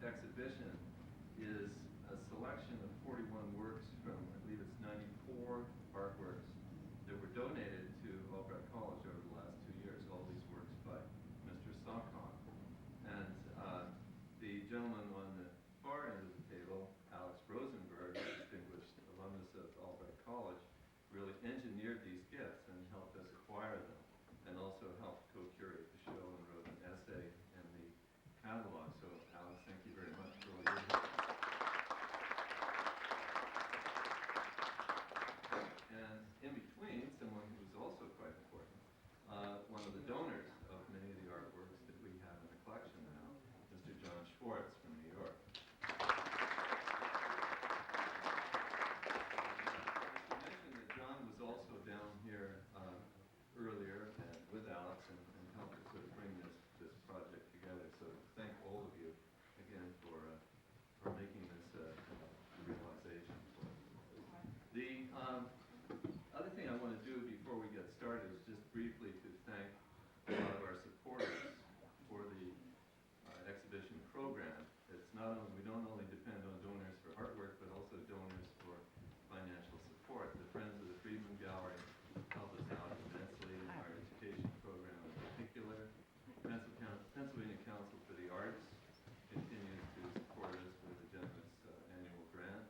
exhibition is a selection of 41 works from, I believe it's 94 artworks that were donated to Albright College over the last 2 years, all these works by Mr. Sokov. And the gentleman on the far end of the table, Alex Rosenberg, a distinguished alumnus of Albright College, really engineered these gifts and helped us acquire them, and also helped co-curate the show and wrote an essay in the catalog. So, Alex, thank you very much for all your help. And in between, someone who's also quite important, one of the donors of many of the artworks that we have in the collection now, Mr. John Schwartz from New York. I should mention that John was also down here earlier with Alex and helped us sort of bring this project together. So thank all of you again for making this a realization. The other thing I want to do before we get started is just briefly to thank a lot of our supporters for the exhibition program. It's not only, we don't only depend on donors for artwork, but also donors for financial support. The Friends of the Friedman Gallery help us out immensely in our education program in particular. Pennsylvania Council for the Arts continues to support us with a generous annual grant.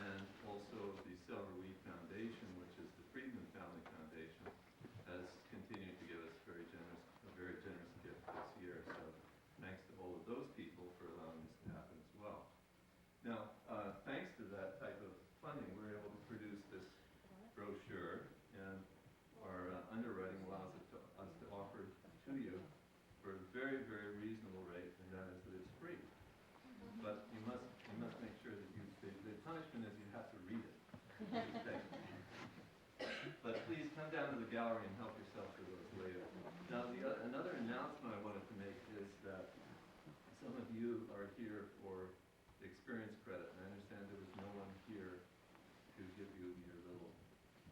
And also the Silver Wheat Foundation, which is the Friedman Family Foundation, has continued to give us a very generous gift this year. So thanks to all of those people for allowing this to happen as well. Now, thanks to that type of funding, we're able to produce this brochure, and our underwriting allows us to offer to you for a very, very reasonable rate, and that is that it's free. But you must make sure that the punishment is you have to read it. But please come down to the gallery and help yourself to those later. Now, another announcement I wanted to make is that some of you are here for the experience credit, and I understand there was no one here to give you your little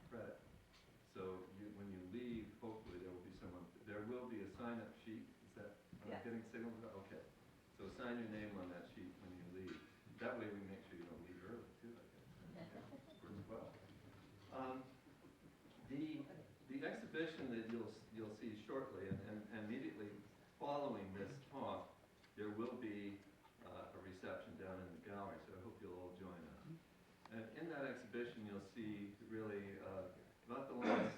credit. So when you leave, hopefully there will be someone. There will be a sign-up sheet. Is that getting signaled? Okay. So sign your name on that sheet when you leave. That way we make sure you don't leave early too, I guess. Works well. The exhibition that you'll see shortly, and immediately following this talk, there will be a reception down in the gallery. So I hope you'll all join us. And in that exhibition, you'll see really about the last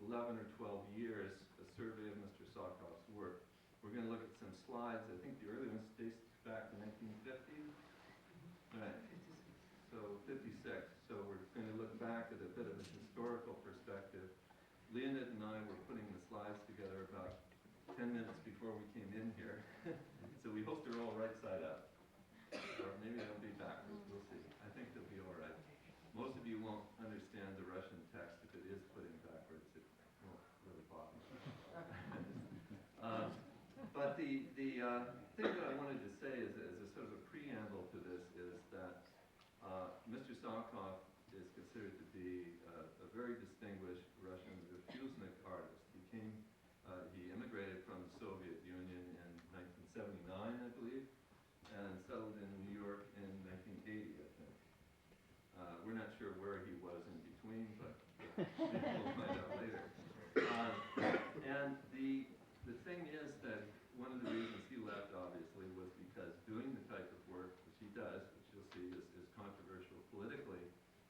11 or 12 years, a survey of Mr. Sokov's work. We're going to look at some slides. I think the early ones date back to 1950. Right. So 56. So we're going to look back at a bit of a historical perspective. Leonid and I were putting the slides together about 10 minutes before we came in here. So we hope they're all right side up. Or maybe they'll be backwards. We'll see. I think they'll be all right. Most of you won't understand the Russian text if it is put in backwards. It won't really bother me. But the thing that I wanted to say as a sort of a preamble to this is that Mr. Sokov is considered to be a very distinguished Russian refusnik artist. He immigrated from the Soviet Union in 1979, I believe, and settled in New York in 1980, I think. We're not sure where he was in between, but we'll find out later. And the thing is that one of the reasons he left, obviously, was because doing the type of work which he does, which you'll see is controversial politically,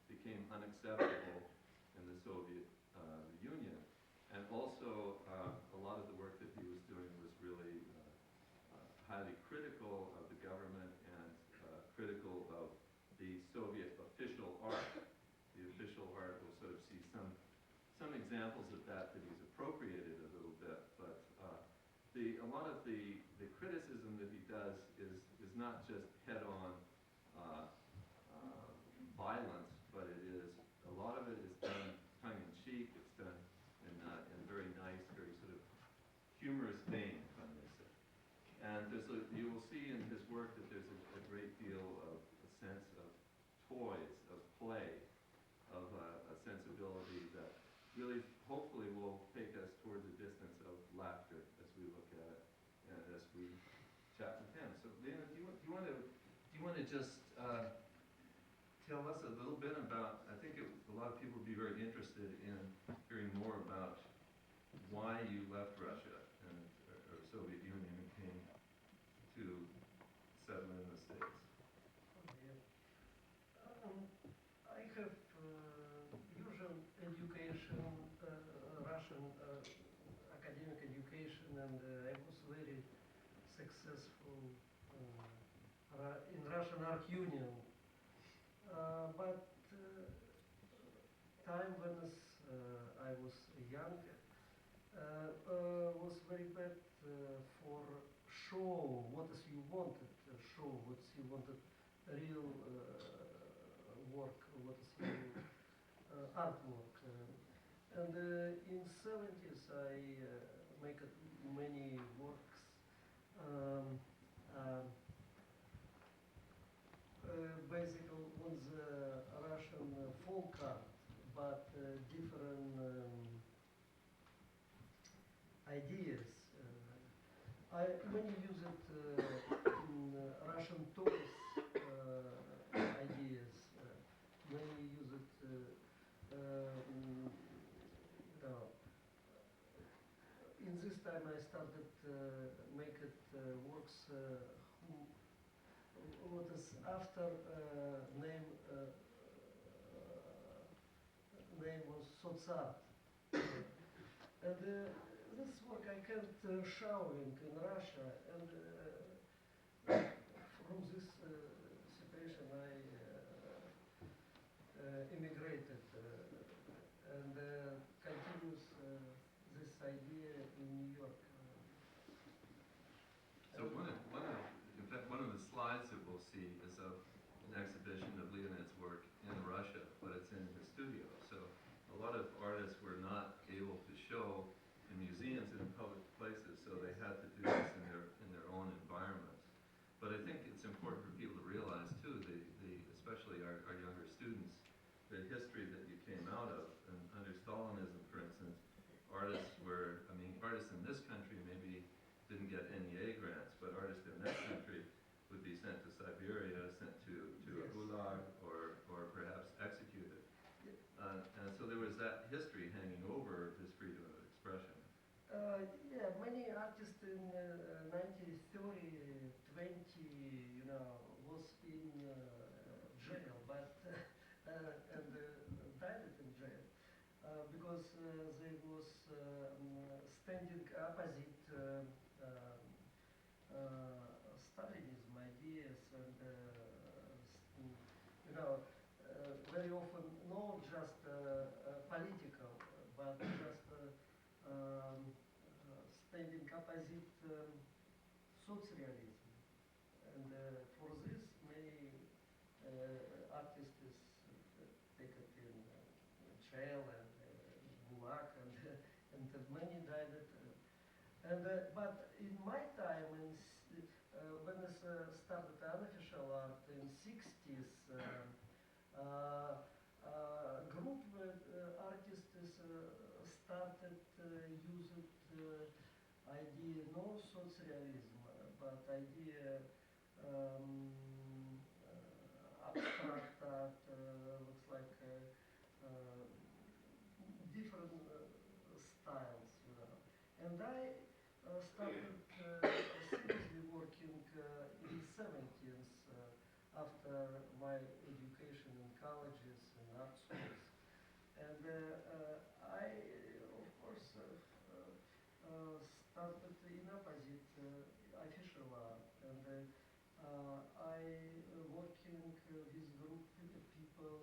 became unacceptable in the Soviet Union. And also, a lot of the work that he was doing was really highly critical of the government and critical of the Soviet official art. The official art will sort of see some examples of that he's appropriated a little bit, but a lot of the criticism that he does is not just head-on violence, but a lot of it is done tongue-in-cheek. It's done in very nice, very sort of humorous vein, if I may say. And you will see in his work that there's a great deal of a sense of toys, of play, of a sensibility that really, hopefully, will take us towards a distance of laughter as we look at it and as we chat with him. So, Lena, do you want to just tell us a little bit about, I think a lot of people would be very interested in hearing more about why you left Russia and or Soviet Union and came to settle in the States. Okay. I have usual education, Russian academic education, and I was very successful in Russian Art Union. But time when I was young was very bad for show what is you wanted show what you wanted real work what is your artwork and in 70s I make many works um, um, basically on the Russian folk art but different ideas. I many use it in Russian toys ideas. Many use it. In this time I started make it works. What is after name was Sotsart. And this work I can't show in Russia, and from this situation I immigrated and continues this idea in New York. So in fact, one of the slides that we'll see is of an exhibition of Leonid's work in Russia, but it's in his studio. So a lot of artists were not able to show in museums and in public places, so they had to do this in their own environments. But I think it's important for people to realize too, especially our younger students, the history that you came out of. And under Stalinism, for instance, artists in this country maybe didn't get NEA grants, but artists in that country would be sent to Siberia, sent to a gulag, or perhaps executed. And so there was that history hanging over his freedom of expression. Yeah, many artists in 1930, 20, was in jail, but and died in jail because they was standing opposite Stalinism ideas and very often not just political, but just standing opposite socialism. And for this, many artists is taken in jail and gulag, and many died. But in my time, when I started unofficial art in 60s, group artists started using idea no socialism, but idea abstract art looks like different styles, And I started seriously working in 70s after my education in colleges and art schools. And I, of course, started in opposite official art. And I working with group of people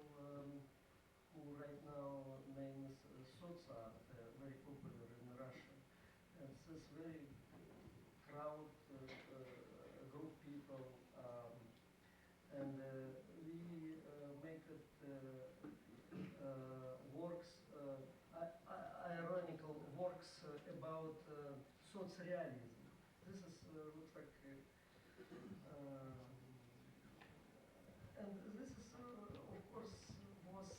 who right now names Sotsart, very popular in Russia. And this very crowd group people, and we make it works, ironical works about socialism. This is looks like, and this is of course was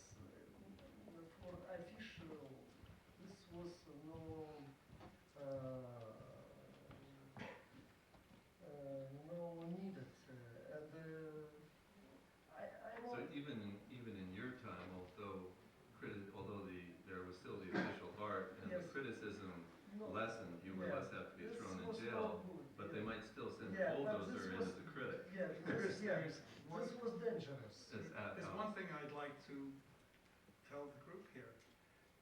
for official. This was no. No needed, and there's one, This was dangerous. As there's one thing I'd like to tell the group here,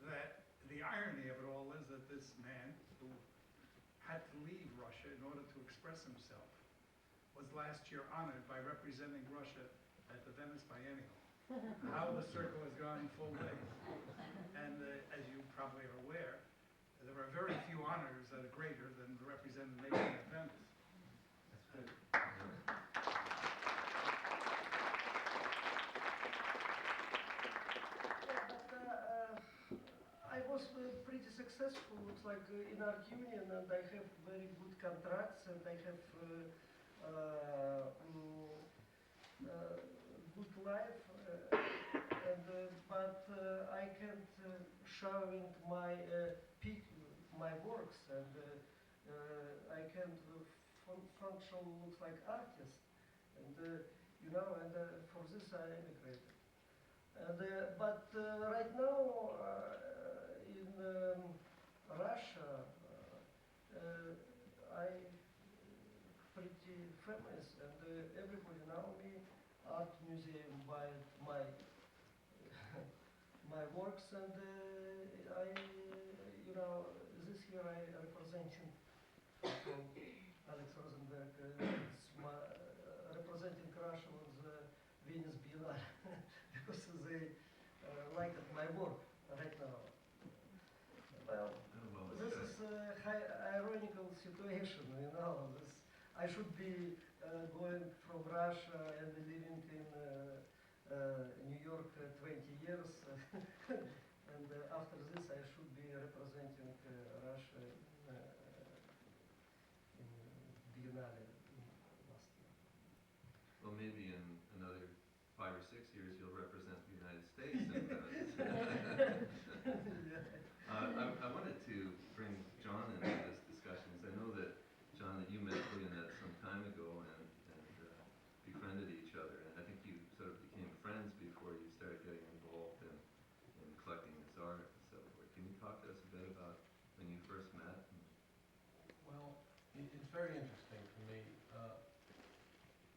that the irony of it all is that this man who had to leave Russia in order to express himself was last year honored by representing Russia at the Venice Biennial. Now the circle has gone full day. And as you probably are aware, there are very few honors that are greater than to represent a nation at Venice. That's good. I was pretty successful, looks like, in art union, and I have very good contracts, and I have good life, but I can't showing my my works, and I can't function looks like artist, and you know, and for this I emigrated. And, but right now in Russia, I pretty famous, and everybody know me. Art museum buy my my works, and I, you know, this year I representing from Alex Rosenberg. It's my representing Russia on the Venice Biennale because they like my work right now. Well, this is a ironical situation, you know. This, I should be going from Russia and living in New York 20 years, and after this I should be representing Russia in Biennale last year. Well, maybe in another 5 or 6 years you'll represent the United States in Venice. I wanted to bring John into this discussion, because I know that, John, that you met Leonette some time ago and befriended each other, and I think you sort of became friends before you started getting involved in collecting his art and so forth. Can you talk to us a bit about when you first met? Well, it's very interesting to me.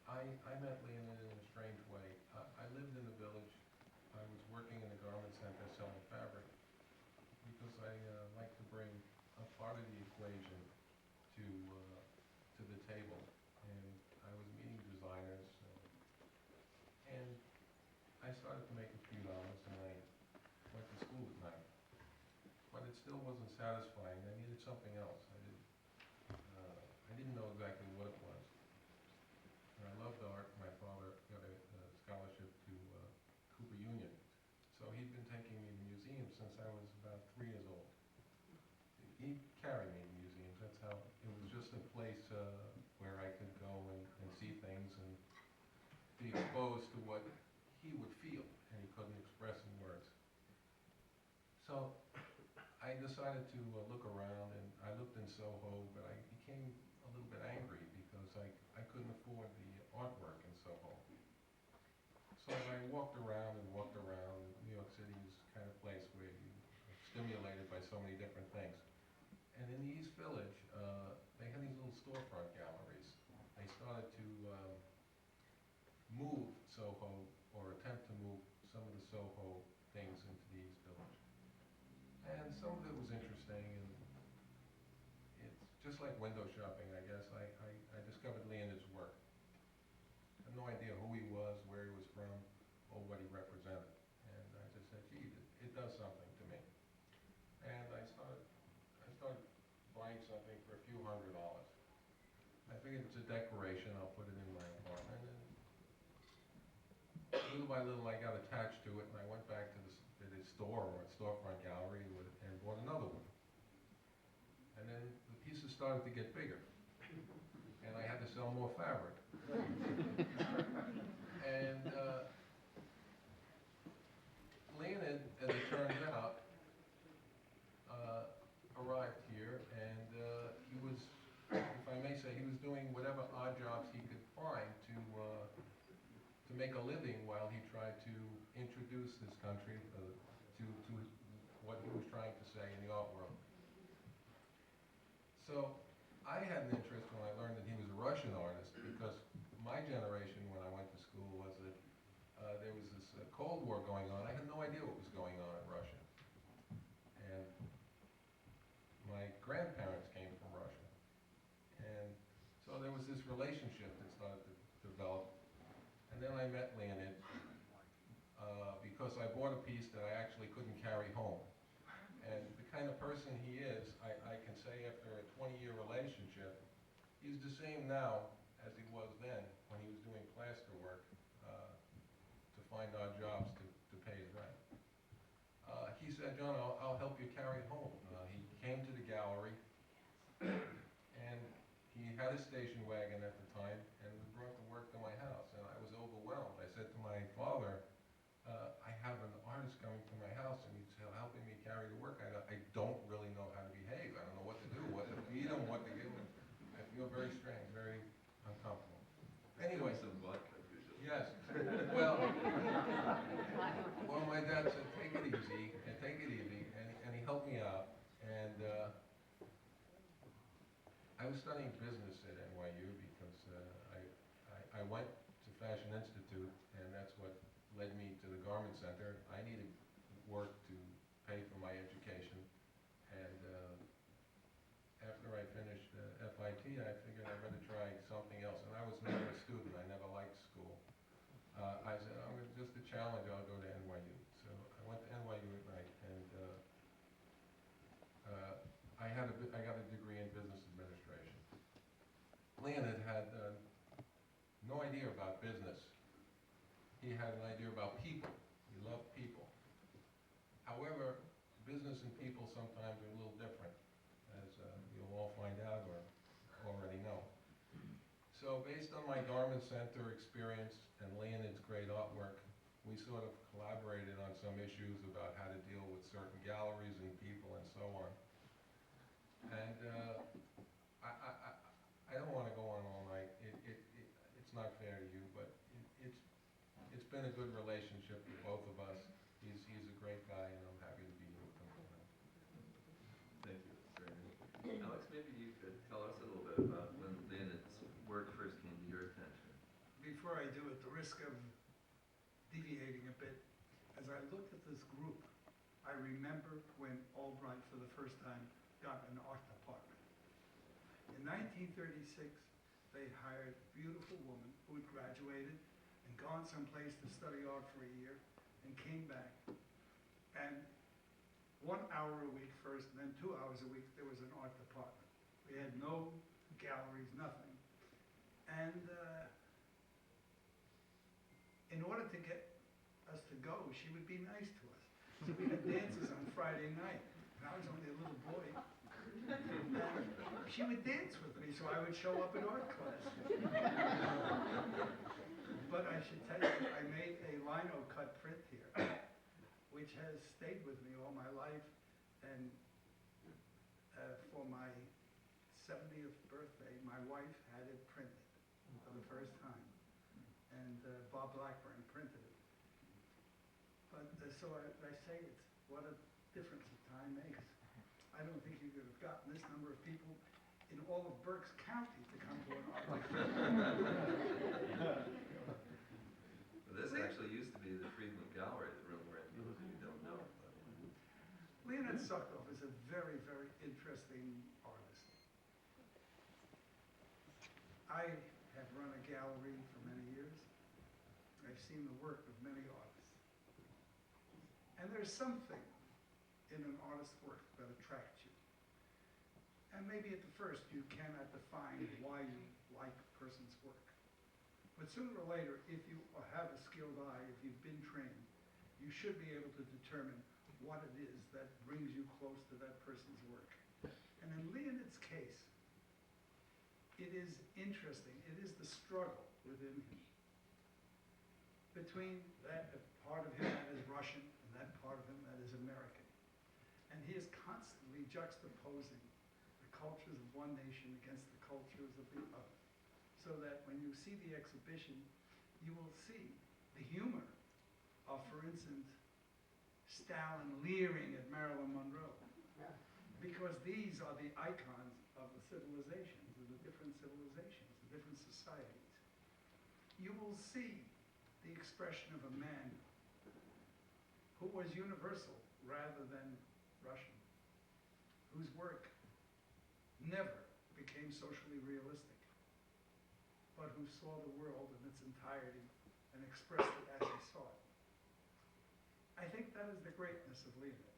I met Leonid in a strange way. I lived in the village. I was working in a garment center selling fabric because I like to bring a part of the equation to the table. And I was meeting designers, and I started to make a few dollars, and I went to school at night. But it still wasn't satisfying. I needed something else. I didn't know exactly what it was. And I loved art. My father got a scholarship to Cooper Union. So he'd been taking me to museums since I was about 3 years old. He carried me to museums. That's how, it was just a place where I could go and see things and be exposed to what he would feel, and he couldn't express in words. So I decided to look around, and I looked in Soho, but I became a little bit angry because I couldn't afford the artwork in Soho. So I walked around. New York City is kind of place where you're stimulated by so many different things. And in the East Village, they had these little storefront galleries. They started to move Soho, or attempt to move some of the Soho things into the East Village. And some of it was interesting, and it's just like window shopping, I guess. I discovered Leonid's work. I had no idea who he was, where he was from, or what he represented. And I just said, gee, it does something to me. And I started buying something for a few $100s. I figured it's a decoration, I'll put it in my apartment. And little by little I got attached to it, and I went back to the store, or storefront gallery, and bought another one. And then the pieces started to get bigger, and I had to sell more fabric. And Leonid, as it turns out, arrived here, and he was, if I may say, he was doing whatever odd jobs he could find to make a living while he tried to introduce this country to what he was trying to say in the art world. So I had an interest when I learned that he was a Russian artist, because my generation, when I went to there was this Cold War going on. I had no idea what was going on in Russia. And my grandparents came from Russia. And so there was this relationship that started to develop. And then I met Leonid because I bought a piece that I actually couldn't carry home. And the kind of person he is, I can say after a 20-year relationship, he's the same now as he was then when he was doing plaster work to find odd jobs to pay his rent. He said, John, I'll help you carry it home. He came to the gallery, and he had a station wagon at the time, and we brought the work to my house, and I was overwhelmed. I said to my father, I have an artist coming to my house, and he's helping me carry the work. I don't really know how to behave. I don't know what to do, what to feed him, what to give him. I feel very strange, very uncomfortable. Anyway. Some vodka usually. Yes. Well, my dad said, take it easy, and he helped me out. And I was studying business at NYU because I went to Fashion Institute, and that's what led me to the Garment Center. I needed work to pay for my education, and after I finished FIT, I figured I better try something else. And I was never a student. I never liked school. I said, just a challenge, I'll go to NYU. So I went to NYU at night, and I got a degree in business administration. Leonid had no idea about business. He had an idea about people. He loved people. However, business and people sometimes are a little different, as you'll all find out or already know. So based on my Garment Center experience and Leonid's great artwork, we sort of collaborated on some issues about how to deal with certain galleries and people and so on. And I don't want to go on all night. It's not fair to you, but it's been a good relationship with both of us. He's a great guy, and I'm happy to be here with him. Thank you, that's very neat. Alex, maybe you could tell us a little bit about when Leonid's work first came to your attention. Before I do, at the risk of deviating a bit, as I looked at this group, I remember when Albright for the first time got an art department. In 1936, they hired a beautiful woman who had graduated and gone someplace to study art for a year and came back. And 1 hour a week first, and then 2 hours a week, there was an art department. We had no galleries, nothing. And in order to get us to go, she would be nice to us. So we had dances on Friday night, and I was only a little boy. And she would dance with me, so I would show up in art class. But I should tell you, I made a lino cut print here, which has stayed with me all my life. And for my 70th birthday, my wife had it printed for the first time. And Bob Blackburn printed it. But so I say, it's what a difference that time makes. I don't think you could have gotten this number of people in all of Berks County to come to an art. This actually used to be the Friedman Gallery, the room we're in, for those of you who don't know. Leonid Sokov is a very, very interesting artist. I have run a gallery for many years. I've seen the work of many artists. And there's something in an artist's work that attracts you. And maybe at the first you cannot define why you like a person's work. But sooner or later, if you have a skilled eye, if you've been trained, you should be able to determine what it is that brings you close to that person's work. And in Leonid's case, it is interesting. It is the struggle within him between that part of him that is Russian and that part of him that is American. And he is constantly juxtaposing the cultures of one nation against the cultures of the other. So that when you see the exhibition, you will see the humor of, for instance, Stalin leering at Marilyn Monroe. Because these are the icons of the civilizations, of the different civilizations, the different societies. You will see the expression of a man who was universal rather than Russian, whose work never became socially realistic, but who saw the world in its entirety and expressed it as he saw it. I think that is the greatness of Leonid.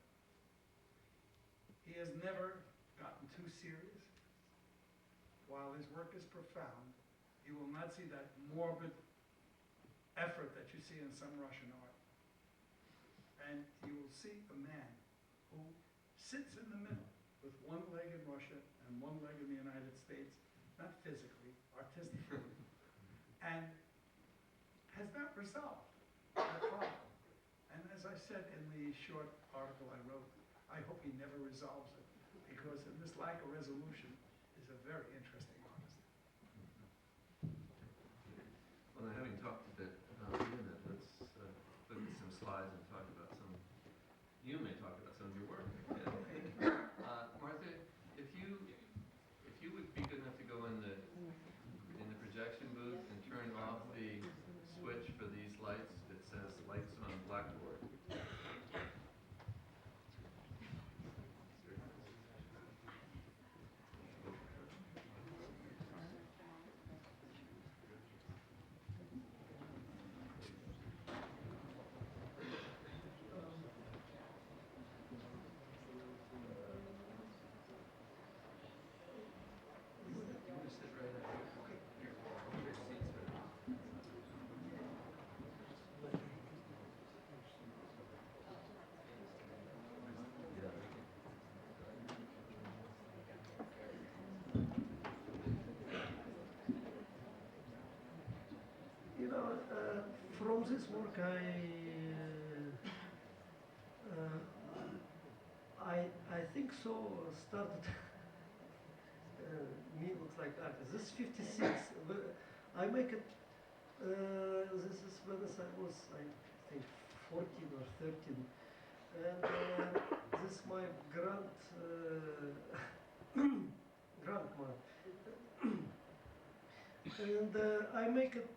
He has never gotten too serious. While his work is profound, you will not see that morbid effort that you see in some Russian art. And you will see a man who sits in the middle with one leg in Russia and one leg in the United States, not physically, artistically, and has not resolved that problem. And as I said in the short article I wrote, I hope he never resolves it, because in this lack of resolution is a very interesting artist. Well, now, having talked a bit about Leonid, let's look at some slides and talk about some, you may talk about some of your work. Yeah. Martha, if you would be good enough to go in the projection booth and turn off the switch for these lights that says lights on blackboard. You want to sit right up here? Your seats are. You know, from this work I think so started me looks like artist. This is 56. I make it. This is when I was I think 14 or 13, and this is my grandma. And I make it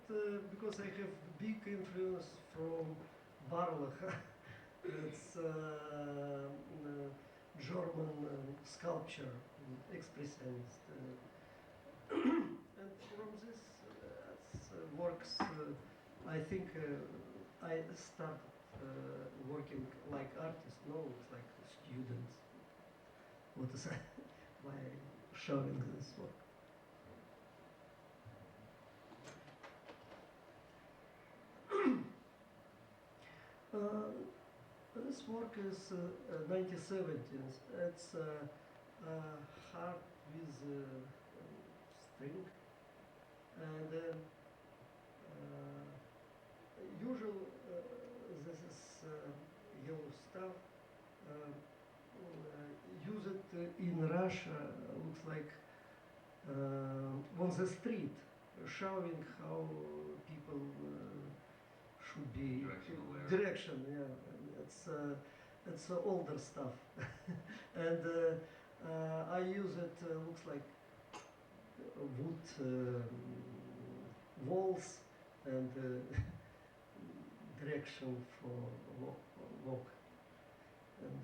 because I have big influence from Barlach. It's German sculpture, expressionist. And from this works, I think I started working like artist. No, it's like students. What is by showing this work. This work is 1970s. It's harp with string, and usual. This is yellow stuff. Use it in Russia. Looks like on the street, showing how people should be Directional layout. direction. Yeah, it's older stuff, and I use it. Looks like wood walls and direction for walk, and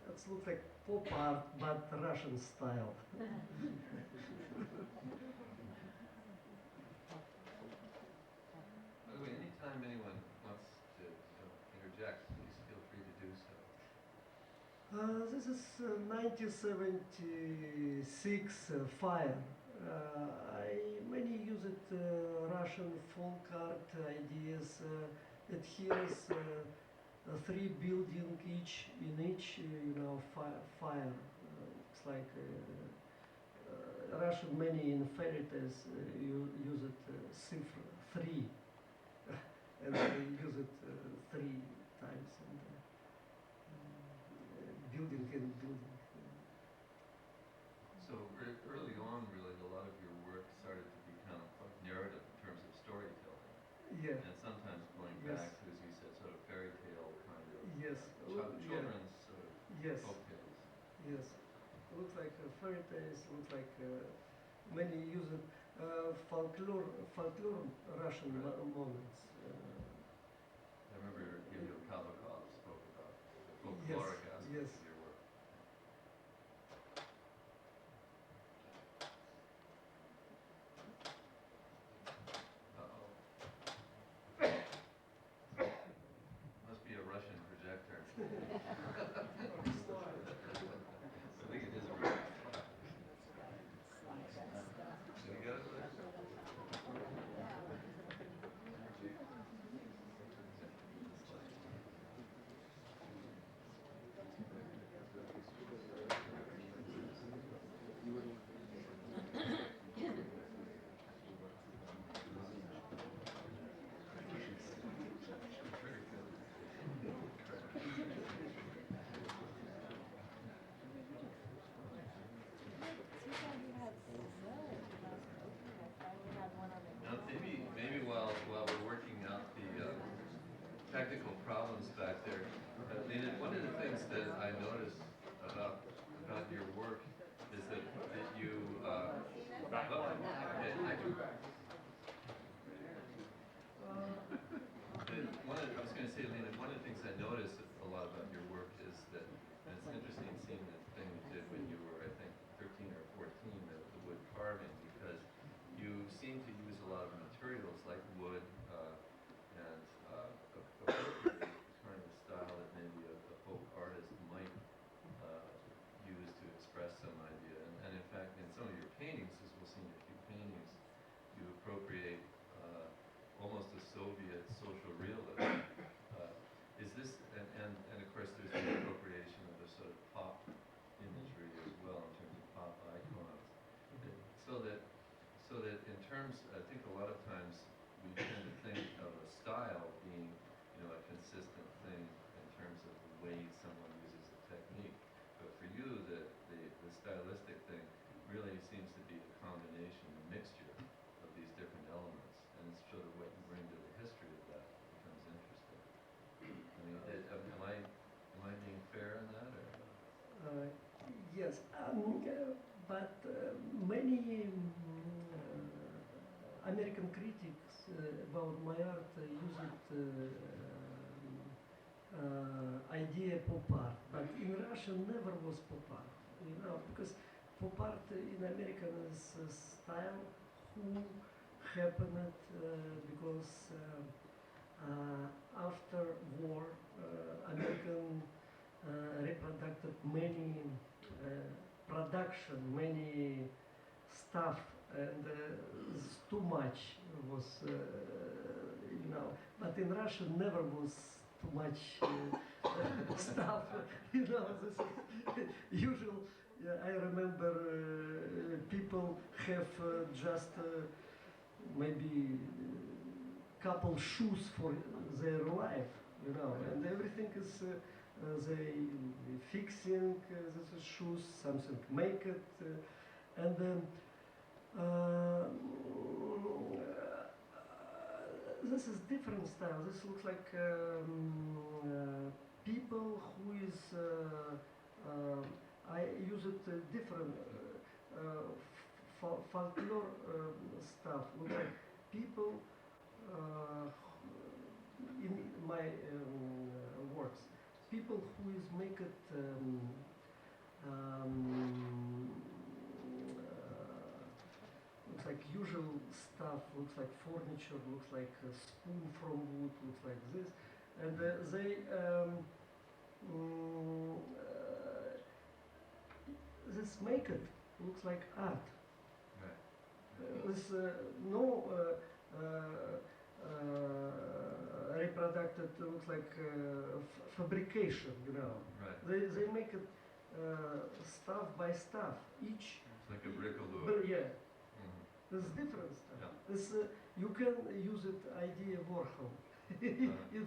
it looks like pop art but Russian style. By the way, anytime anyone wants to interject, please feel free to do so. This is 1976 Fire. I mainly use it Russian folk art ideas. It has three building each fire. It's like Russian many in fairy tales use it cipher 3, and they use it 3 times. And, building and building. So early on, really, a lot of your work started to become narrative in terms of storytelling, Yeah. and sometimes going Yes. back to, as you said, sort of fairy tale kind of Yes. children's sort of Yes. folk tales. Yes. Looks like fairy tales. Looks like many use it. folklore Russian moments. I remember Ilya Kabakov spoke about the Yes, folkloric aspects yes. of your work. Uh-oh. Must be a Russian projector. I think it is a Russian. Did you get it? Now, maybe while we're working out the technical problems back there, Lena, one of the things that I noticed about your work is that you I was going to say, Lena, one of the things I noticed a lot about your work is that, and it's interesting seeing the thing you did when you were, I think, 13 or 14, the wood carving, because you seem to use a lot of materials like wood and appropriate kind of style that maybe a folk artist might use to express some idea. And in fact, in some of your paintings, as we'll see in a few paintings, you appropriate almost a Soviet social realism. Is this, and of course there's the appropriation of the sort of pop imagery as well in terms of pop icons. So that in terms, I think a lot of times we tend to think of a style being, a consistent thing in terms of the way someone uses a technique. But for you, the stylistic thing really seems to be a combination, a mixture of these different elements. And it's sort of what you bring to the history of that becomes interesting. I mean, am I being fair in that, or? Yes, but many American critics about my art use it idea pop art, but in Russia never was pop art, because pop art in American is a style who happened because after war American reproduced many production, many stuff, and too much was, but in Russia never was too much stuff, this is usual. I remember people have just maybe couple shoes for their life, and everything is they fixing these shoes, something make it, and this is different style. This looks like people who is I use it different folklore stuff. Look like people in my works. People who is make it looks like usual stuff, looks like furniture, looks like a spoon from wood, looks like this, and they this make it looks like art. Right. This no reproduced looks like fabrication, Right. They make it stuff by stuff. Each, It's like a bricoleur. yeah, Mhm. there's different stuff. Yeah. This you can use it idea Warhol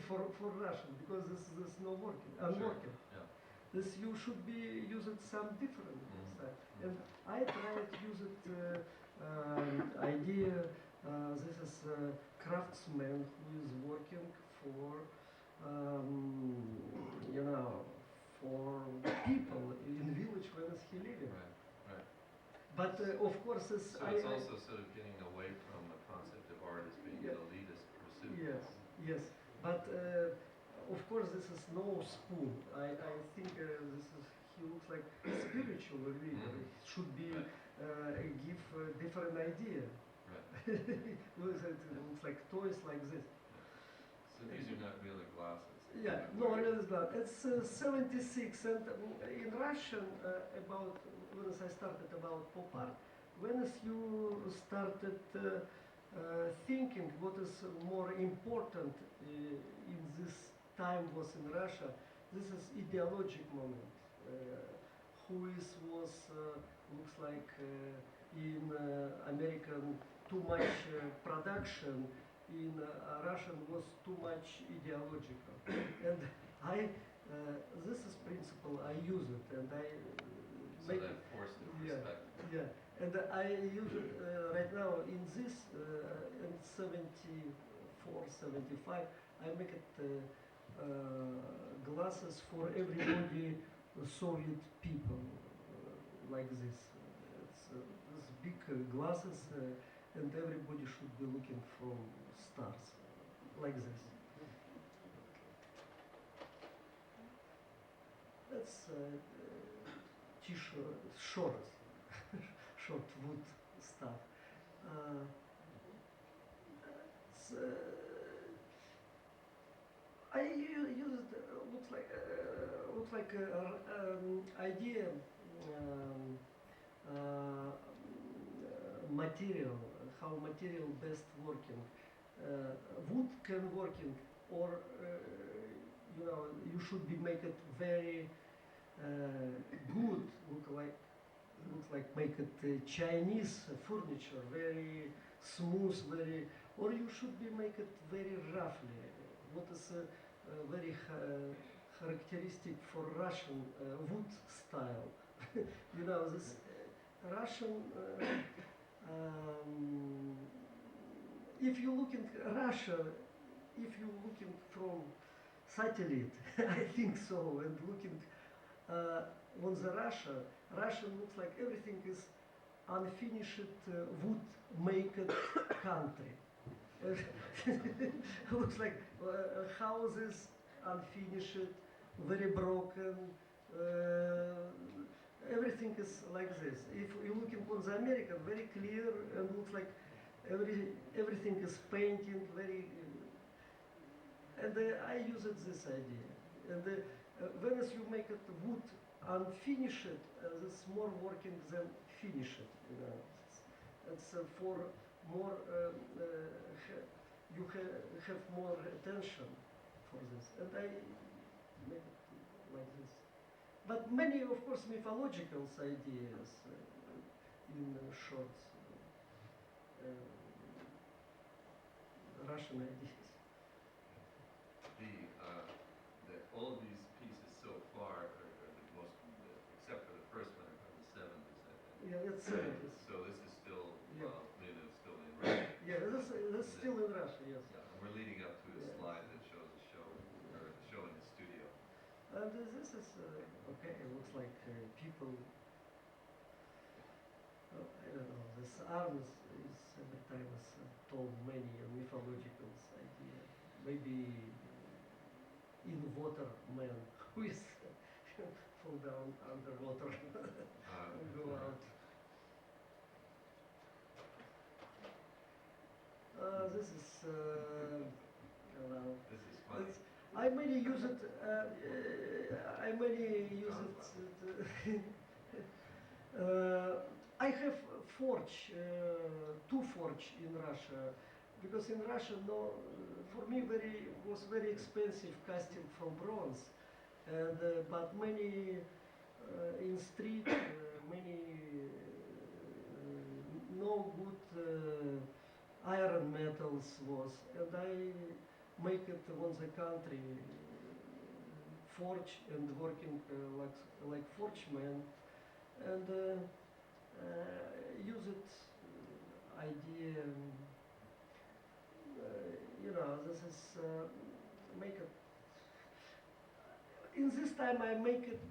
for Russian because this no working, unworking. Yeah. This you should be use it some different stuff. And I try to use it idea. This is a craftsman who is working for for people in village where is he living. Right. Right. But of course, it's, So it's also sort of getting away from the concept of art as being Yeah. an elitist pursuit. yes, yes. But of course, this is no spoon. I think this is, he looks like spiritual leader. Mhm. It should be Right. give different idea. Right. It looks like toys like this. So these are not really glasses. Yeah, no, it is not. It's 76, and in Russian, about when I started about pop art, when you started thinking what is more important in this time was in Russia, this is ideologic moment. Who is was looks like in American too much production, in Russian was too much ideological, and I this is principle I use it, and I So make that it, forced the yeah, perspective. yeah, and I use it right now in this in 74, 75. I make it glasses for everybody, Soviet people like this. It's this big glasses, and everybody should be looking from stars like this. That's t-shirt, shorts, short wood stuff. It's, I use it. Looks like idea. Material, how material best working. Wood can working, or you should be make it very good. Looks like make it Chinese furniture, very smooth, very, or you should be make it very roughly. What is very characteristic for Russian wood style? This Russian. If you look in Russia, if you looking from satellite, I think so, and looking on the Russia looks like everything is unfinished wood made country. Looks like houses unfinished, very broken. Everything is like this. If you looking on the American, very clear and looks like everything is painting very. And I use it this idea. And when you make it wood unfinished, it's more working than finished. It's for more. You have more attention for this, and I make it like this. But many, of course, mythological ideas in shorts, Russian ideas. All of these pieces so far are the most, except for the first one, are from the 70s, I think. Yeah, it's So this is still, Yeah. well, it's still in Russia. yeah, this still in Russia, yes. Yeah, and we're leading up to a Yeah. slide that shows a show, or a show in the studio. And this is okay. It looks like people. I don't know. This arms is every time is told many mythological idea. Maybe in water man who is fall down underwater and go out. This is well. This is funny. I mainly use it. I mainly use it. I have forge, two forge in Russia, because in Russia, no, for me was very expensive casting from bronze, and but many in street, many no good iron metals was, and I make it on the country forge and working like forgeman, and use it idea. This is make it. in this time I make it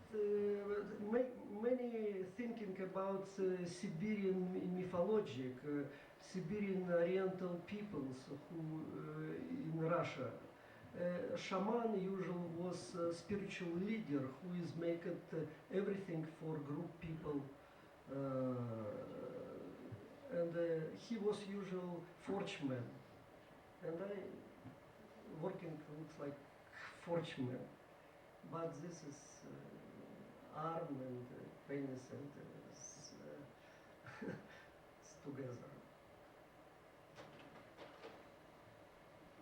many thinking about Siberian mythology, Siberian Oriental peoples who in Russia. Shaman usually was a spiritual leader who is making everything for group people, and he was usual forgeman, and I working looks like forgeman, but this is arm and penis and it's together.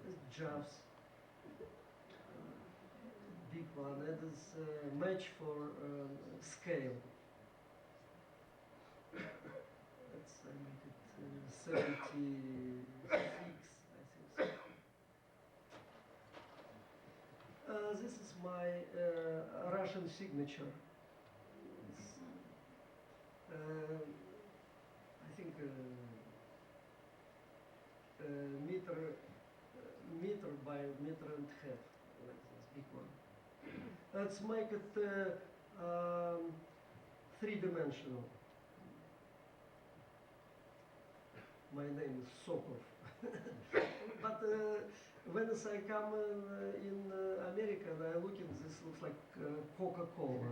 It's jobs. Big one. That is match for scale. Let's make it 76, I think so. This is my Russian signature. It's, I think meter by meter and a half, like this big one. Let's make it three-dimensional. My name is Sokov. But when I come in America, I look at this, looks like Coca-Cola.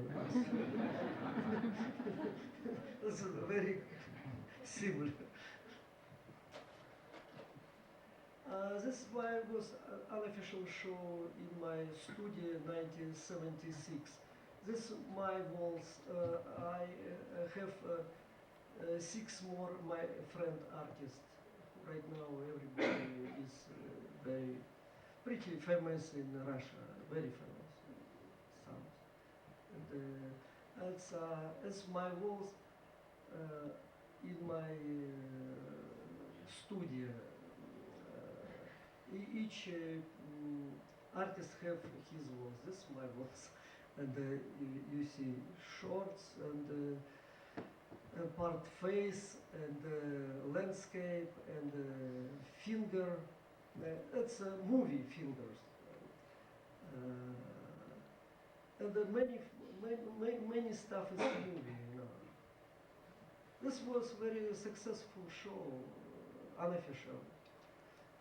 It's very similar. This was unofficial show in my studio 1976. This my walls. I have 6 more my friend artists. Right now everybody is very pretty famous in Russia, very famous. Sounds. And it's my walls in my studio. Each artist have his walls. This is my walls, and you see shorts and part face and landscape and finger. It's movie fingers. And many stuff is movie. You know. This was very successful show, unofficial.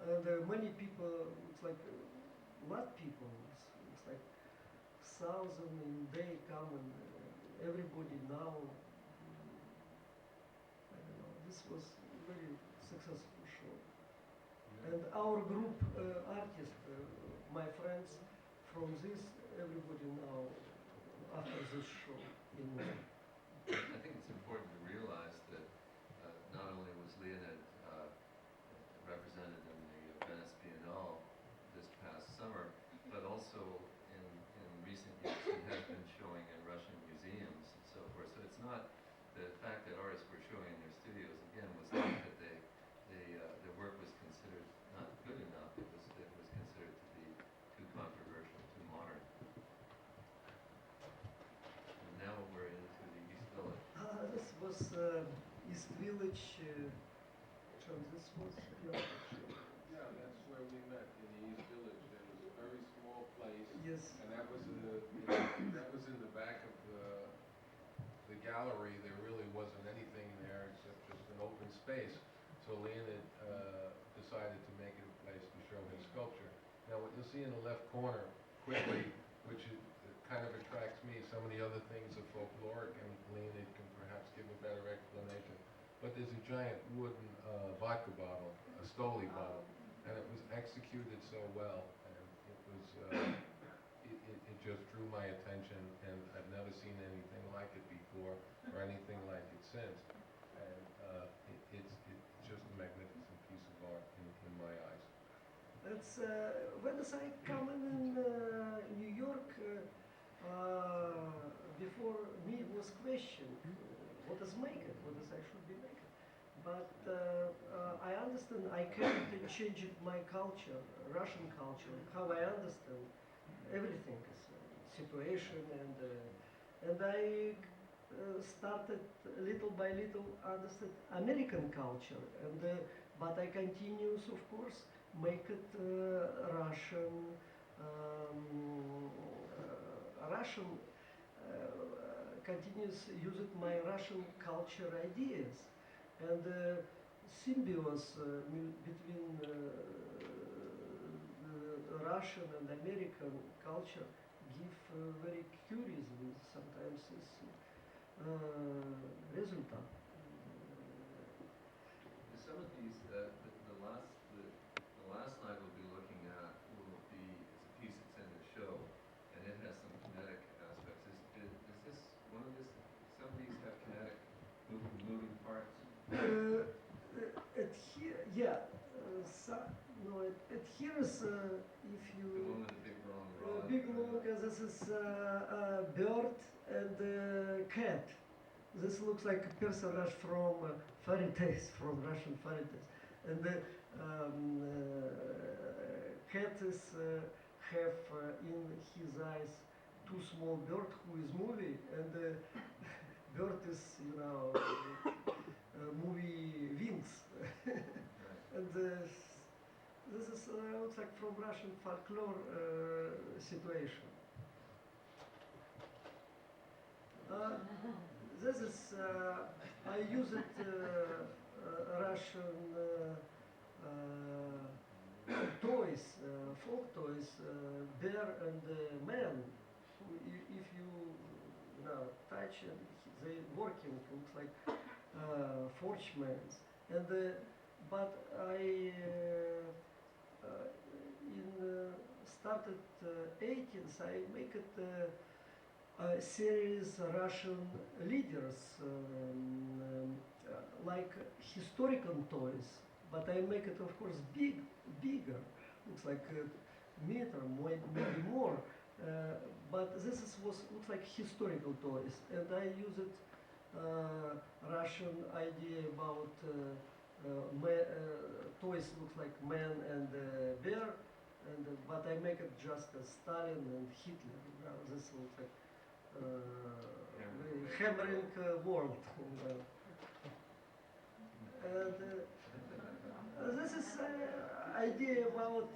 And many people, it's like a lot of people, it's like 1,000 in day come and everybody now, I don't know, this was a very successful show. And our group artists, my friends from this, everybody now, after this show, in I think it's important to realize that not only was Leonid represented in the Venice Biennale this past summer, but also in recent years he has been showing in Russian museums and so forth. So it's not the fact that artists were showing in their studios again was not that their work was considered not good enough. It was considered to be too controversial, too modern. And now we're into the East Village. This was East Village. This was Yeah, that's where we met, in the East Village. There was a very small place. yes. And that was in the back of the gallery. There really wasn't anything there except just an open space. So Leonid decided to make it a place to show his sculpture. Now what you'll see in the left corner quickly, which kind of attracts me, some of the other things are folkloric, and Leonid can perhaps give a better explanation. But there's a giant wooden vodka bottle, a Stoli bottle, and it was executed so well, and it was it just drew my attention, and I've never seen anything like it before or anything like it since, and it's just a magnificent piece of art in my eyes. It's when I come in New York, before me was question, what is make it? What is I should be make it? But I understand I can't change my culture, Russian culture, how I understand everything is situation, and I started little by little understand American culture, and but I continues, of course, make it Russian Russian continues using my Russian culture ideas, and symbiosis between the Russian and American culture give very curious and sometimes is result. Some of these, the last slide we'll be looking at will be, it's a piece that's in the show, and it has some kinetic aspects. Is this one of this, some of these have kinetic moving parts? It here, yeah, no, it here is if The you one with the big long rod? big long, this is bird and cat. This looks like a personage from fairy tales, from Russian fairy tales. And the cat is have in his eyes two small bird who is moving, and the bird is, you know, movie wings. Right. And this is looks like from Russian folklore situation. This is I use it Russian toys, folk toys, bear and man. Who, if you know touch and they working, looks like forgemans. And but I started 18th I make it a series Russian leaders like historical toys, but I make it of course bigger, looks like a meter, maybe more. But this looks like historical toys, and I use it Russian idea about toys looks like man and bear, and but I make it just as Stalin and Hitler. This looks like hammering world. And this is idea about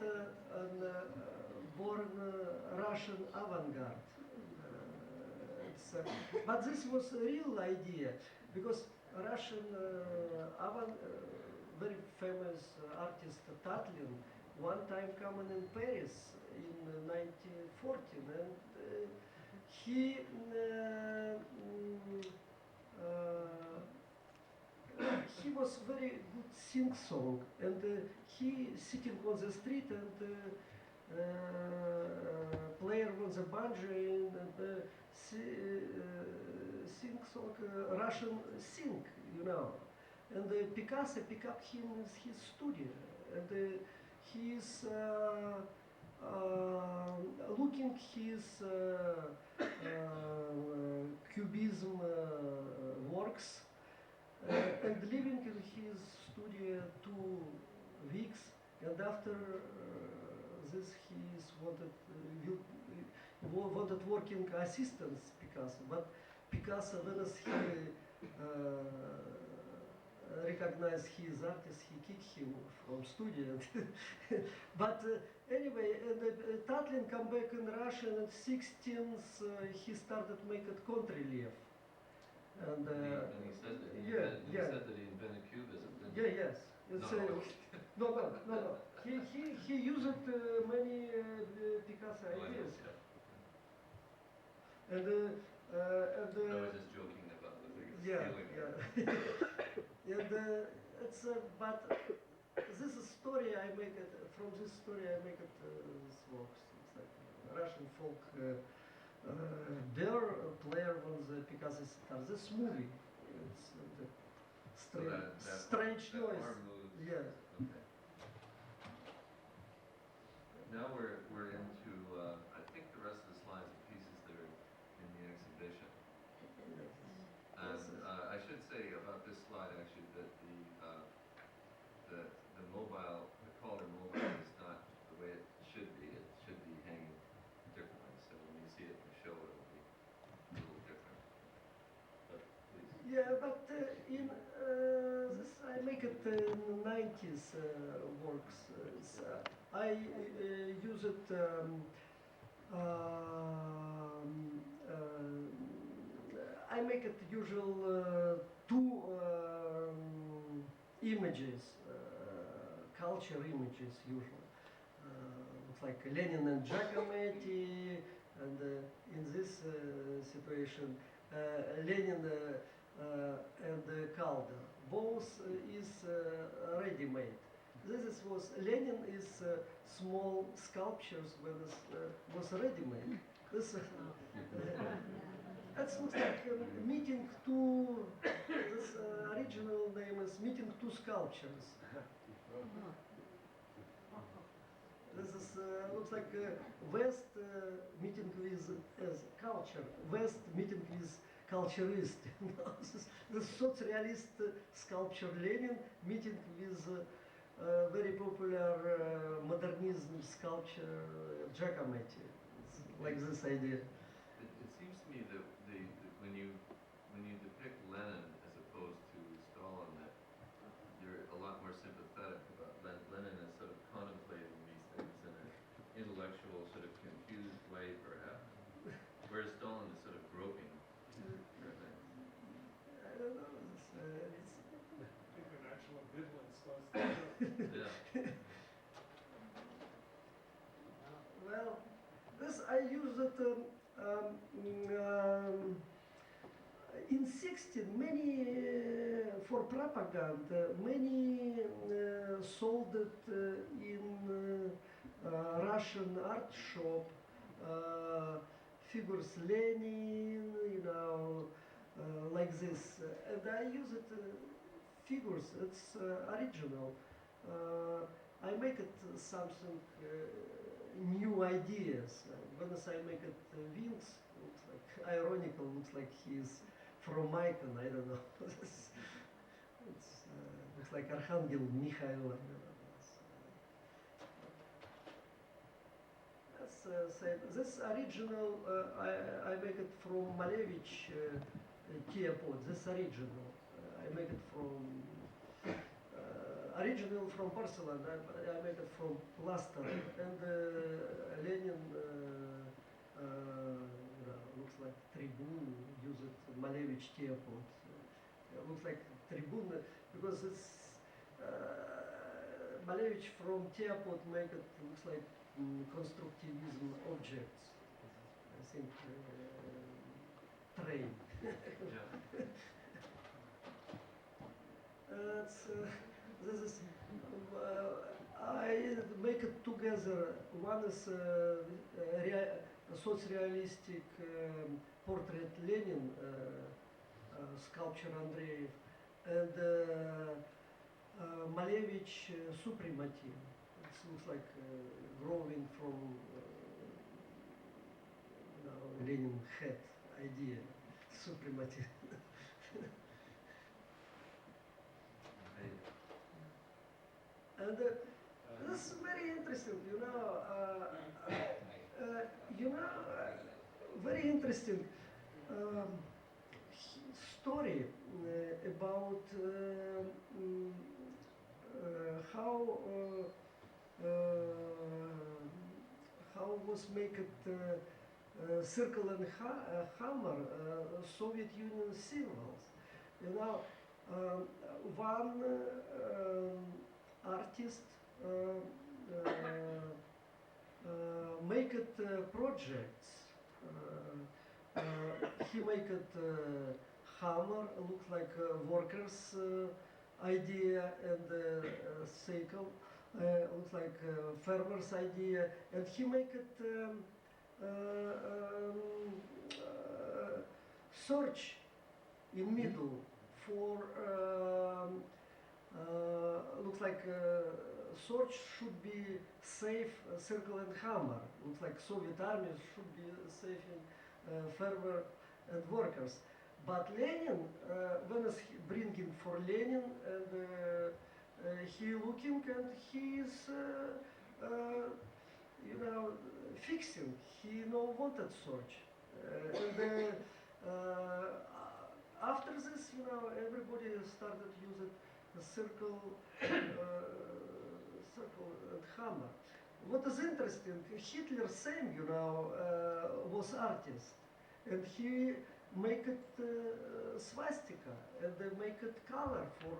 born Russian avant-garde. But this was a real idea because Russian very famous artist Tatlin one time coming in Paris in 1914, and he was very good sing song, and he sitting on the street and player on the banjo and sing song Russian sing, you know. And Picasso pick up him in his studio, and he's looking his cubism works and living in his studio 2 weeks, and after this he's wanted working assistants Picasso, but Picasso when he recognized his artist, he kicked him from studio. But anyway, Tatlin come back in Russia, and at 16th he started making contre-relief. And And he said that he said that he invented cubism, didn't he? yes. It's, No. no. He used many Picasso Oh, I know, ideas. yeah. And I was just joking about the thing stealing it. And it's but this is story I make it from this story I make it this works. It's like Russian folk their player on the Picasso sitar. This movie, it's the So strange that noise. arm moves. Yeah. Okay. Now we're into I think the rest of the slides and pieces that are in the exhibition. And I should say about this slide actually that the mobile, the color mobile is not the way it should be. It should be hanging differently. So when you see it in the show, it'll be a little different. But please. Yeah, but in this I make it in 90s works. I use it I make it usual two images, culture images usually. Looks like Lenin and Giacometti, and in this situation, Lenin and Calder. Both is ready-made. Was Lenin is small sculptures when it was ready-made. This that looks like meeting two. This original name is meeting two sculptures. This is looks like West meeting with as culture. West meeting with culturist. This surrealist sculpture Lenin meeting with very popular modernism sculpture Giacometti. It's like this idea. It seems to me that when you depict Lenin as opposed to Stalin, that you're a lot more sympathetic about Lenin is sort of contemplating these things in an intellectual, sort of confused way, perhaps, whereas Stalin is sort of groping for things. I don't know. It's I think an actual ambivalence was there. Yeah. well, this I use it in 16. Many for propaganda. Many sold it in Russian art shop. Figures Lenin, like this, and I use it. Figures. It's original. I make it something new ideas. When I make it wings, looks like ironical. Looks like he's from Icon. I don't know. It's looks like Archangel Mikhail. Same. This original. I make it from Malevich teapot. This original. I make it from original from porcelain. I make it from plaster. And Lenin looks like tribune. Use it Malevich teapot. Looks like tribune because it's Malevich from teapot make it looks like constructivism objects. I think train. Yeah. This is I make it together. One is sourrealistic portrait Lenin, sculpture Andreev, and Malevich supremative. It looks like growing from Lenin head idea, supremative. And this is very interesting, very interesting story about how was make it circle and hammer Soviet Union symbols. One artist make it projects. He make it hammer, looks like workers' idea, and cycle looks like farmer's idea, and he make it search in middle for looks like search should be safe circle and hammer. Looks like Soviet armies should be safe in farmer and workers. But Lenin, when is he bringing for Lenin, and he looking and he is fixing. He no wanted search. And after this, everybody started using a circle and hammer. what is interesting, Hitler same, was artist, and he make it swastika, and they make it color for,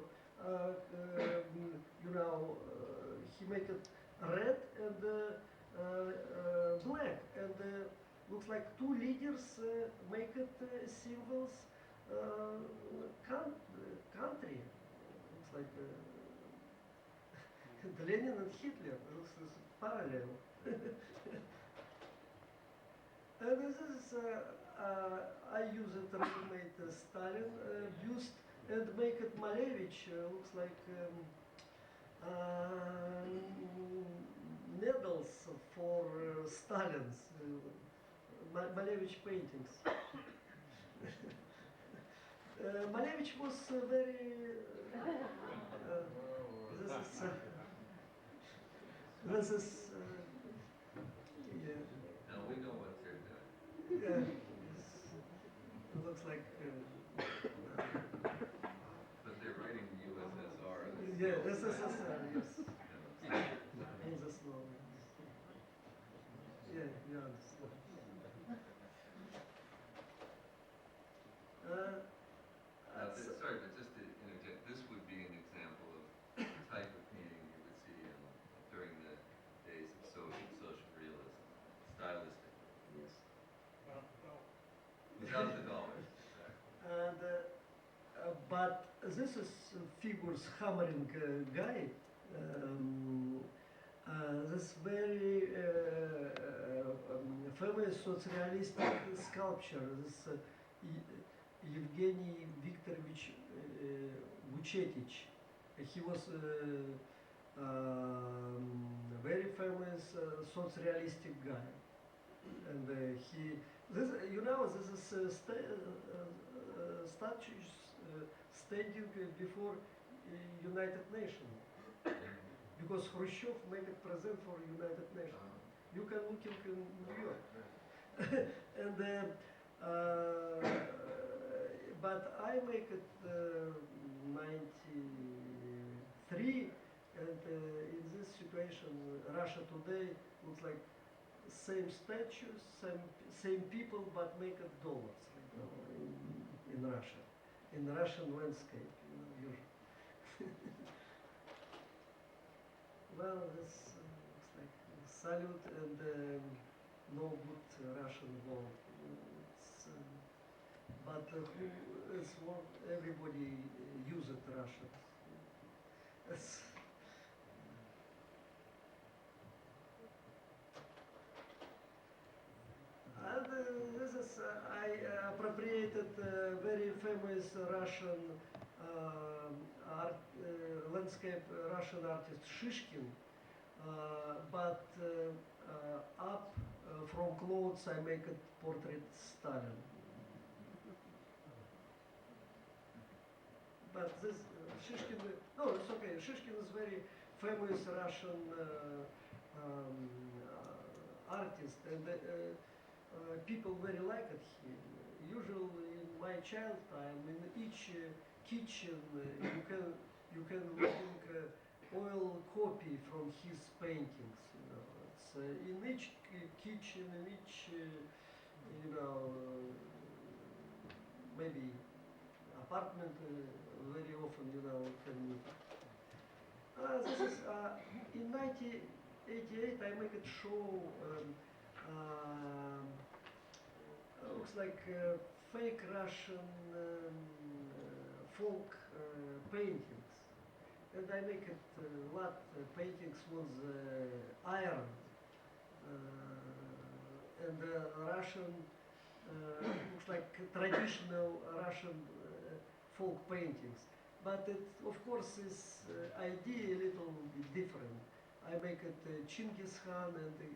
he make it red and black, and looks like two leaders make it symbols country. Looks like Lenin and Hitler. This is parallel. And this is I use it ready-made Stalin buste and make it Malevich. Looks like medals for Stalin's Malevich paintings. Malevich was very. This is. Yeah. Now we know what they're doing. Yeah. It looks like. But they're writing USSR. and it's Yeah, still- SSSR, yes. you know, In the snow. Yeah, you understand. Sorry, but just to interject, this would be an example of the type of painting you would see during the days of social realism, stylistic, Yes. without the dollars. And, but this is figures hammering guy. This very famous surrealistic sculpture. This Evgeny Viktorovich Vuchetich. He was very famous surrealistic guy, and this is statues standing before United Nations, because Khrushchev made it present for United Nations. You can look in New York. And but I make it 93, and in this situation, Russia today looks like same statues, same people, but make it dollars, in Russia, in Russian landscape, usually. Well, this looks like salute and no good Russian wall. But who is what everybody use it Russian. It's, and this is I appropriated very famous Russian landscape Russian artist Shishkin, but up from clothes I make it portrait Stalin. But this Shishkin, no, it's okay. Shishkin is very famous Russian artist, and people very like it. Usually in my child time, in each kitchen you can looking oil copy from his paintings. It's in each kitchen, in each maybe apartment. Very often, can meet. This is in 1988. I make it show. Looks like fake Russian folk paintings, and I make it lot paintings with iron and Russian. Looks like traditional Russian folk paintings, but it of course is idea a little bit different. I make it Chinggis Khan, and he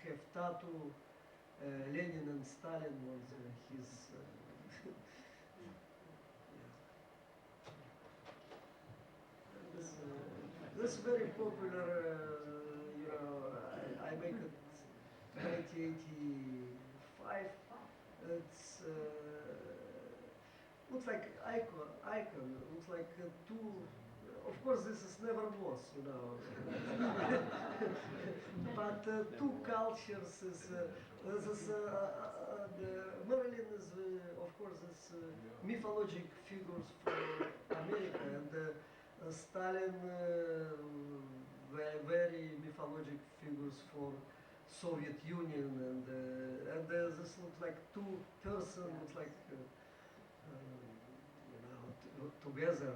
have tattoo Lenin and Stalin was his. This very popular. I make it 1985. It's looks like icon. Looks like two of course, this is never was, you know. But two cultures is this. The Marilyn is, of course, this mythologic figures for America, and Stalin were very mythologic figures for Soviet Union, and this looks like two person looks like you know together,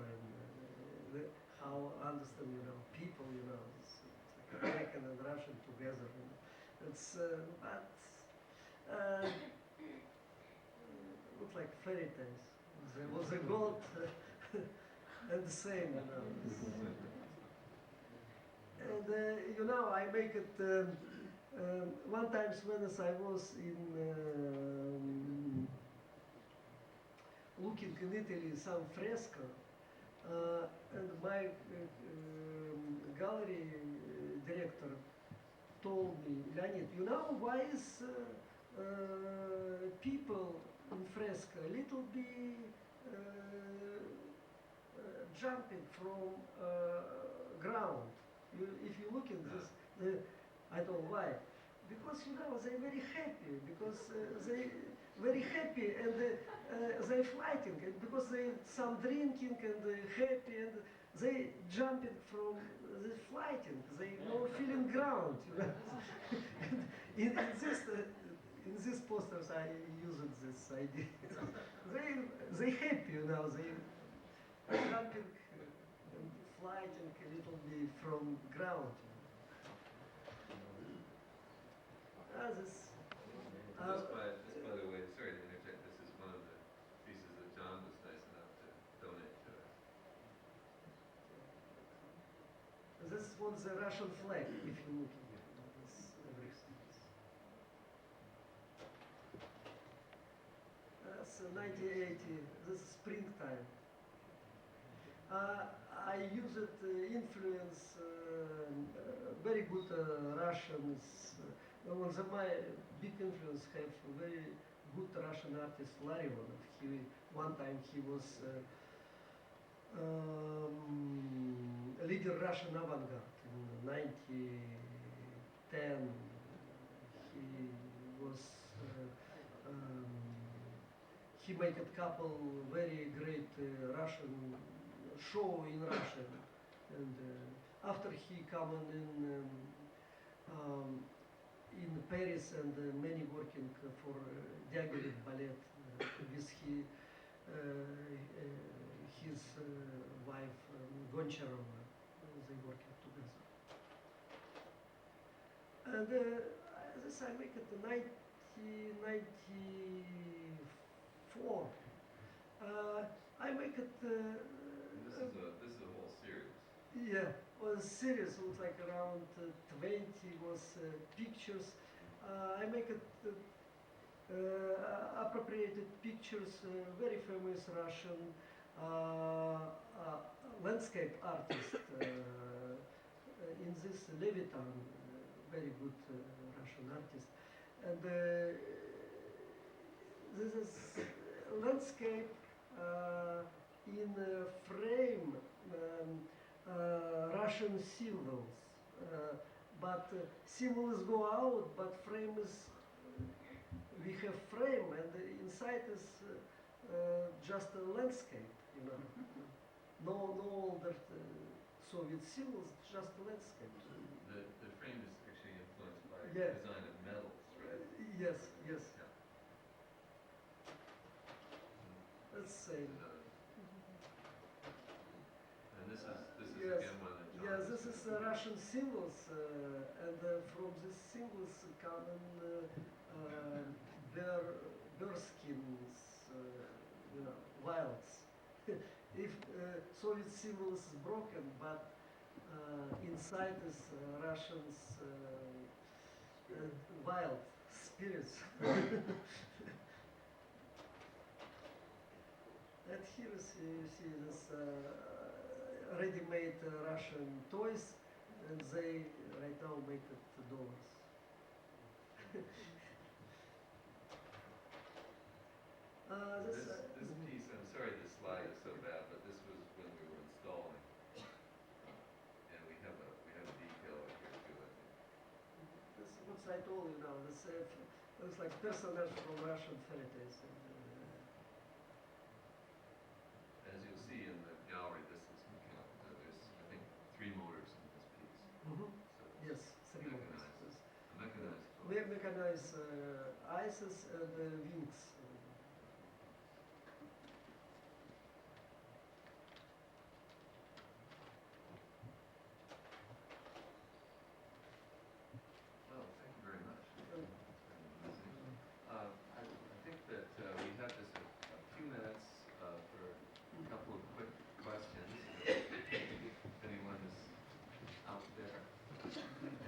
and how understand people, it's like American and Russian together. It's but looks like fairy tales. There was a god and the same, and I make it. One time when I was in looking in Italy some fresco, and my gallery director told me, Leonid, why is people in fresco a little bit jumping from ground? If you look at this, I don't know why. Because they're very happy. Because they very happy, and they fighting. And because they some drinking and they happy, and they jumping from the fighting. They no feeling ground. in this posters I used this idea. they happy. They jumping and fighting a little bit from ground. Just by the way, sorry to interject, this is one of the pieces that John was nice enough to donate to us. This was the Russian flag, if you look at it. That's 1980, this is springtime. I use it influence very good Russians. My big influence have very good Russian artist Larionov. One time he was leader Russian avant-garde in 1910. He was he made a couple very great Russian show in Russia, and after he come in Paris and many working for Diaghilev ballet with his wife Goncharova. They working together. And this I make it in 1994. I make it. This is a whole series. Yeah, was series. Looks like around 20 was pictures. I make it appropriated pictures. Very famous Russian landscape artist in this Levitan. Very good Russian artist, and this is landscape in frame. Russian symbols, but symbols go out, but frame is, we have frame, and inside is just a landscape, no older Soviet symbols, just a landscape. The frame is actually influenced by Yeah. design of metals, right? Yes. Yeah. Let's say. And this is Yes. again one that John. Yeah, this is Russian symbols, and from these symbols come bear skins, wilds. If Soviet symbol is broken, but inside is Russians wild spirits. And here you see this ready-made Russian toys, and they right now make it dollars. This piece, I'm sorry this slide is so bad, but this was when we were installing. books I told you now. This looks like personage from Russian fairy tales. As you'll see in the gallery, this is there's I think 3 motors in this piece. Mhm. So it's Yes, three mechanized. models. A mechanized boat. We mechanize ices and wings. Well, thank you very much. It's been amazing. I think that we have just a few minutes for a couple of quick questions. If anyone is out there.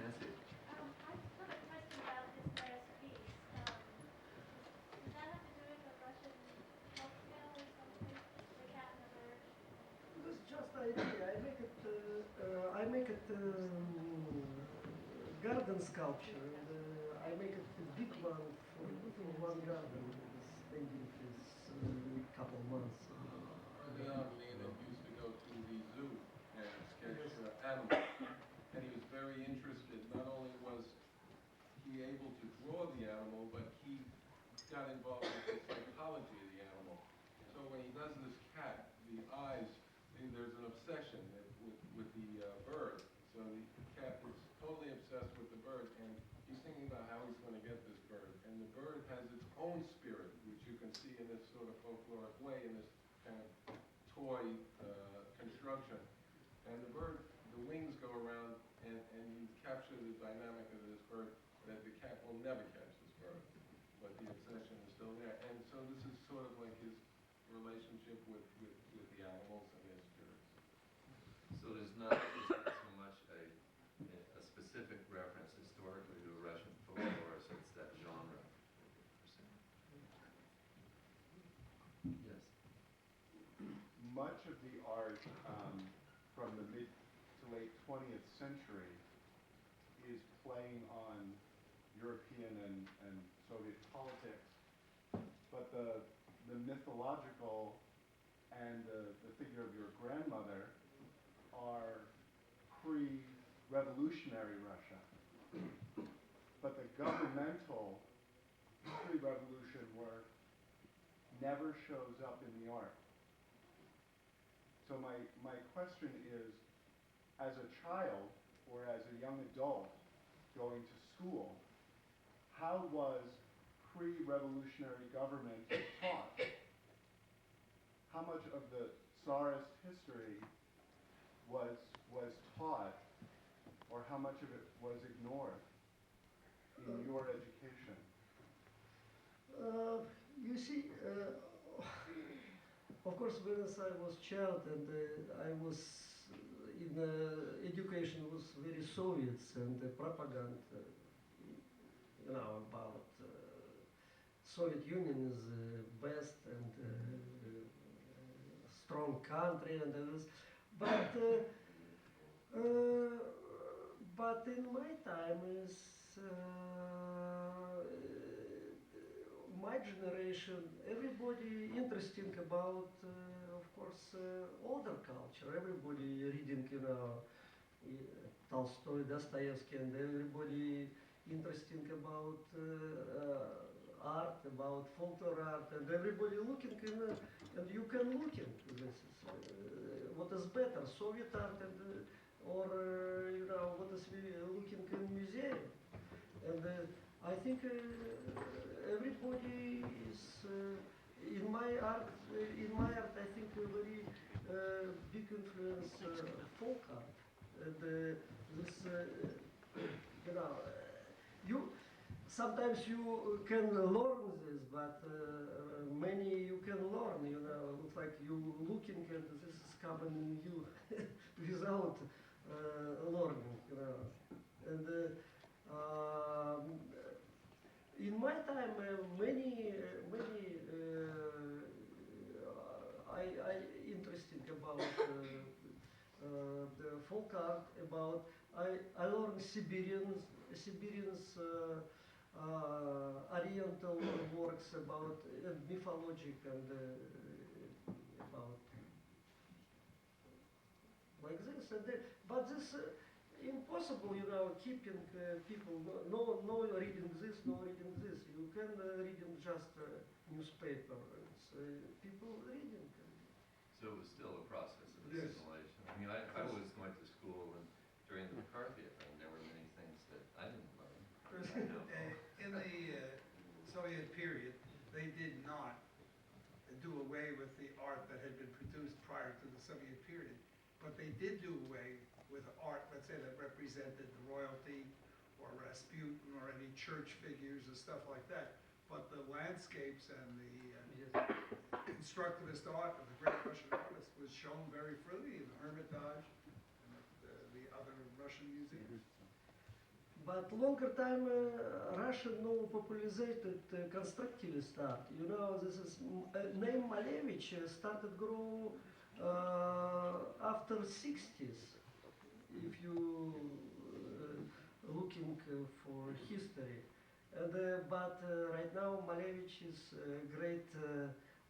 Nancy? I have a question about this last piece. Does that have to do with the Russian folk tale or something? The cat and the bird? This is just idea. I make it garden sculpture. And, I make it a big one for one garden. This painting is couple months. Early on, Leonid used to go to the zoo and sketch animals. And he was very interested, not only was he able to draw the animal, but he got involved with the psychology of the animal. So when he does this cat, the eyes, there's an obsession with the bird. So the cat is totally obsessed with the bird, and he's thinking about how he's going to get this bird. And the bird has its own spirit, which you can see in this sort of folkloric way, in this kind of toy construction. And the bird, the wings go around, and you capture the dynamic of this bird, that the cat will never catch this bird, but the obsession is still there. And so this is sort of like his relationship with the animals and their spirits. So there's not so much a specific reference historically to Russian folklore, so it's that genre. Yes. Much of the art from the mid to late 20th century is playing on European and Soviet politics, but the mythological and the figure of your grandmother are pre-revolutionary Russia. But the governmental pre-revolution work never shows up in the art. So my question is, as a child or as a young adult going to school, how was pre-revolutionary government taught? How much of the Tsarist history was taught, or how much of it was ignored in your education? You see, of course, when I was child and I was in education was very Soviets and the propaganda, about Soviet Union is best and strong country and all this, but in my time is my generation, everybody interesting about, of course, older culture. Everybody reading, Tolstoy, Dostoevsky, and everybody interesting about art, about folklore art, and everybody looking and you can look into this. What is better, Soviet art or what is looking in museum? And I think everybody is in my art. I think a very big influence folk art, and this you sometimes you can learn this, but many you can learn. Looks like you looking and this is coming in you without learning. And in my time, I interested about the folk art. About I learned Siberians Oriental works about mythologic and about like this. But this impossible, keeping people no reading this, no reading this. You can reading just newspaper. It's, people reading. So it was still a process of Yes. assimilation. I mean, I was going to school and during the McCarthy era, there were many things that I didn't learn. I know. In the Soviet period, they did not do away with the art that had been produced prior to the Soviet period, but they did do away with art, let's say, that represented the royalty or Rasputin or any church figures or stuff like that. But the landscapes and the Yes. constructivist art of the great Russian artists was shown very freely in the Hermitage and at the other Russian museums. But longer time, Russia no popularized constructivist art. You know, this is name Malevich started grow after 60s. If you looking for history, and but right now Malevich is a great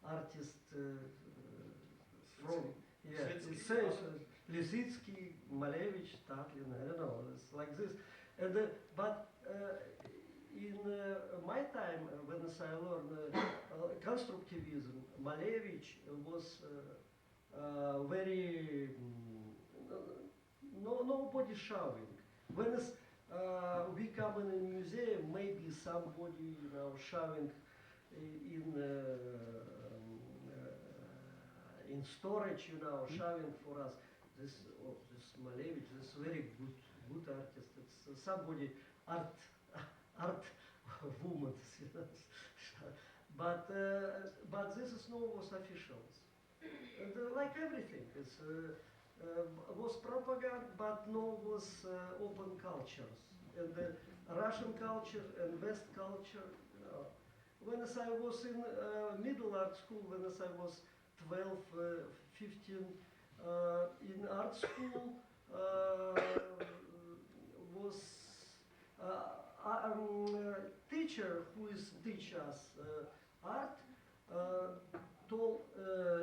artist from Lisitsky, Malevich, Tatlin. I don't know. It's like this. And, but in my time, when I learned constructivism, Malevich was very nobody shouting. When we come in a museum, maybe somebody shouting in storage, shouting for us. This Malevich, this very good artist. It's somebody art woman, but this is no was officials. And, like everything, it's was propaganda, but no was open cultures. And Russian culture and West culture. When I was in middle art school, when I was 12, 15, in art school was teacher who is teach us art told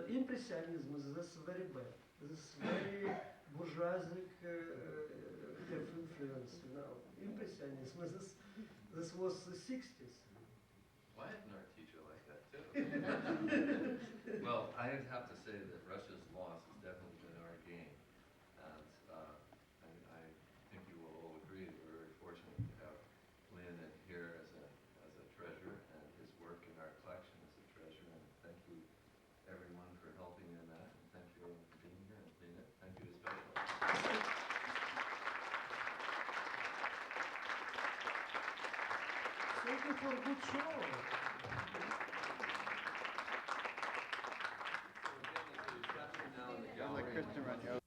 impressionism is this very bad. This is very bourgeoisie have influence. Impressionism. This was the 60s. Well, I had an art teacher like that too. Well, I have to say that Russia's loss has definitely been our gain. And I think you will all agree that we're very fortunate to have Lynn here as a treasure and his work in our collection as a treasure. And thank you everyone for helping in that. And thank you everyone for being here. And Lynn, thank you especially. Thank you for good show. So we're getting into the chapter now in the gallery. Kristen Ranieri.